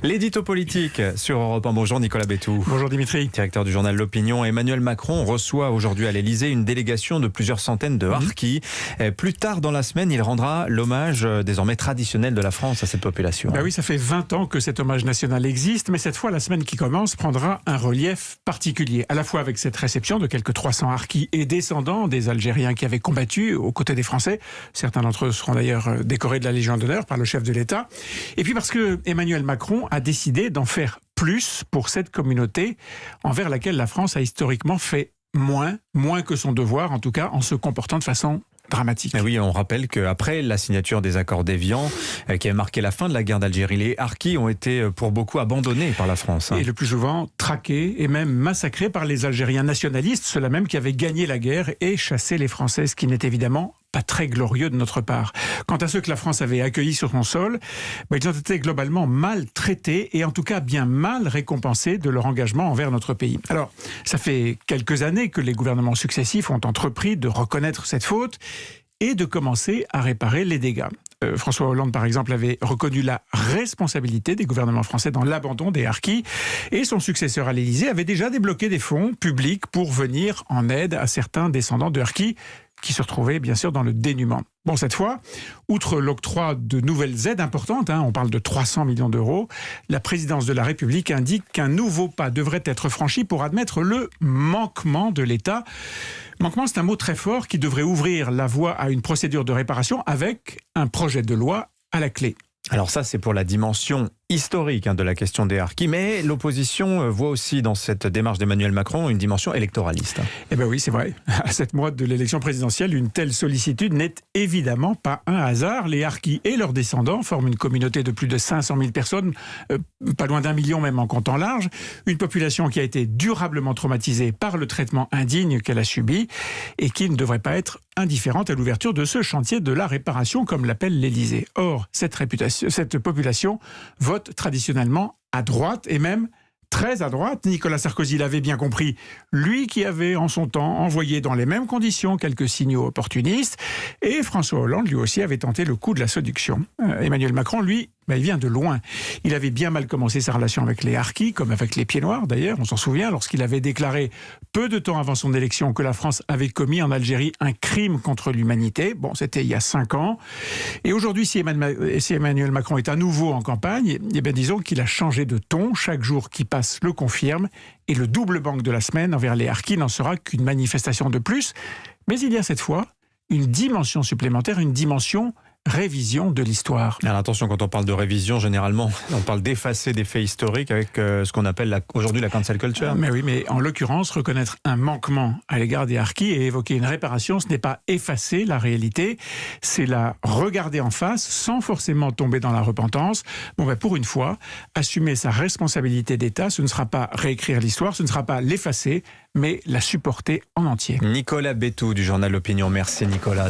L'édito politique sur Europe 1. Bonjour Nicolas Bétou. Bonjour Dimitri. Directeur du journal L'Opinion. Emmanuel Macron reçoit aujourd'hui à l'Elysée une délégation de plusieurs centaines de harkis. Plus tard dans la semaine, il rendra l'hommage désormais traditionnel de la France à cette population. Oui, ça fait 20 ans que cet hommage national existe, mais cette fois, la semaine qui commence prendra un relief particulier. À la fois avec cette réception de quelques 300 harkis et descendants des Algériens qui avaient combattu aux côtés des Français. Certains d'entre eux seront d'ailleurs décorés de la Légion d'honneur par le chef de l'État. Et puis parce que Emmanuel Macron a décidé d'en faire plus pour cette communauté envers laquelle la France a historiquement fait moins que son devoir, en tout cas en se comportant de façon dramatique. Et oui, on rappelle qu'après la signature des accords d'Évian, qui a marqué la fin de la guerre d'Algérie, les harkis ont été pour beaucoup abandonnés par la France. Et le plus souvent traqués et même massacrés par les Algériens nationalistes, ceux-là même qui avaient gagné la guerre et chassé les Français, ce qui n'est évidemment pas très glorieux de notre part. Quant à ceux que la France avait accueillis sur son sol, ils ont été globalement mal traités et en tout cas bien mal récompensés de leur engagement envers notre pays. Alors, ça fait quelques années que les gouvernements successifs ont entrepris de reconnaître cette faute et de commencer à réparer les dégâts. François Hollande, par exemple, avait reconnu la responsabilité des gouvernements français dans l'abandon des harkis et son successeur à l'Élysée avait déjà débloqué des fonds publics pour venir en aide à certains descendants de harkis qui se retrouvaient bien sûr dans le dénuement. Bon, cette fois, outre l'octroi de nouvelles aides importantes, on parle de 300 millions d'euros, la présidence de la République indique qu'un nouveau pas devrait être franchi pour admettre le manquement de l'État. Manquement, c'est un mot très fort qui devrait ouvrir la voie à une procédure de réparation avec un projet de loi à la clé. Alors ça, c'est pour la dimension historique de la question des harkis, mais l'opposition voit aussi dans cette démarche d'Emmanuel Macron une dimension électoraliste. Eh bien oui, c'est vrai. À 7 mois de l'élection présidentielle, une telle sollicitude n'est évidemment pas un hasard. Les harkis et leurs descendants forment une communauté de plus de 500 000 personnes, pas loin d'1 million même en comptant large, une population qui a été durablement traumatisée par le traitement indigne qu'elle a subi et qui ne devrait pas être indifférente à l'ouverture de ce chantier de la réparation, comme l'appelle l'Élysée. Or, cette population vote traditionnellement à droite et même très à droite. Nicolas Sarkozy l'avait bien compris, lui qui avait en son temps envoyé dans les mêmes conditions quelques signaux opportunistes, et François Hollande lui aussi avait tenté le coup de la séduction. Emmanuel Macron, lui, il vient de loin. Il avait bien mal commencé sa relation avec les harkis, comme avec les pieds noirs d'ailleurs, on s'en souvient, lorsqu'il avait déclaré peu de temps avant son élection que la France avait commis en Algérie un crime contre l'humanité. Bon, c'était il y a 5 ans. Et aujourd'hui, si Emmanuel Macron est à nouveau en campagne, disons qu'il a changé de ton. Chaque jour qui passe le confirme. Et le double banque de la semaine envers les harkis n'en sera qu'une manifestation de plus. Mais il y a cette fois une dimension supplémentaire, une dimension révision de l'histoire. Alors attention, quand on parle de révision, généralement, on parle d'effacer des faits historiques avec ce qu'on appelle aujourd'hui la cancel culture. Mais oui, mais en l'occurrence, reconnaître un manquement à l'égard des harkis et évoquer une réparation, ce n'est pas effacer la réalité, c'est la regarder en face sans forcément tomber dans la repentance. Pour une fois, assumer sa responsabilité d'État, ce ne sera pas réécrire l'histoire, ce ne sera pas l'effacer, mais la supporter en entier. Nicolas Bétou du journal L'Opinion. Merci Nicolas.